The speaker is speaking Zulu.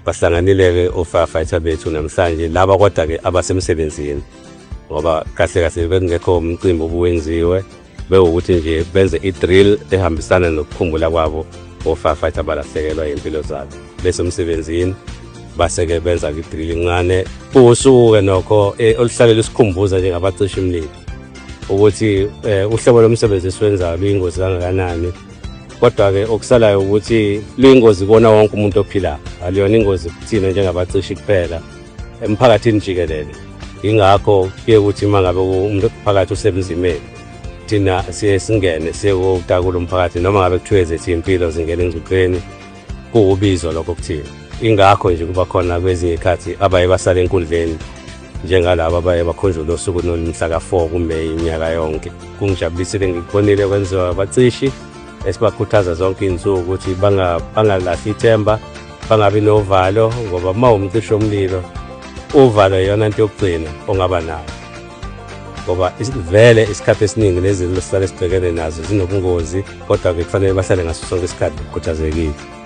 Bahlanganile-ke o-firefighter bethu namhlanje laba kodwa-ke abasemsebenzini ngoba kahle kahle bekungekho umcimbi obuwenziwe bewukuthi nje benze i-drill ehambisana nokukhumbula kwabo o-firefighter balahlekelwa impilo zabo besemsebenzini base-ke benza i-drill incane usuke nokho oluhlalela isikhumbuza njengabacishi umlilo ukuthi uhlobo lomsebenzi esiwenzayo luyingozi kangakanani. Kodwa-ke okusalayo ukuthi luyingozi kuwona wonke umuntu ophilayo, aliyona ingozi kuthina njengabacishi kuphela emphakathini jikelele. Ingakho kuye ukuthi uma ngabe umuntu phakathi usebenzimeni thina siye singene siyekutakula umphakathi noma ngabe kuthiwe zethu impilo zingena engcupheni kuwubizo lokho kuthina. Ingakho nje kuba khona kwezinye ikhathi abaye basala enkundleni njengalabo abaye bakhunjula usuku nomhla ka4 kuMeyi iminyaka yonke. Kungijabulisile ngikubonile kwenziwa abacishi esibakhuthaza zonke insuku ukuthi bangalahli ithemba, bangabi novalo ngoba uma umcishi womlilo uvalo yona into yokugcina ongaba nayo. Ngoba vele isikhathi esiningi lezi lesisale sibhekene nazo zinobungozi kodwa-ke kufanele bahlale ngaso sonke isikhathi bekhuthazekile.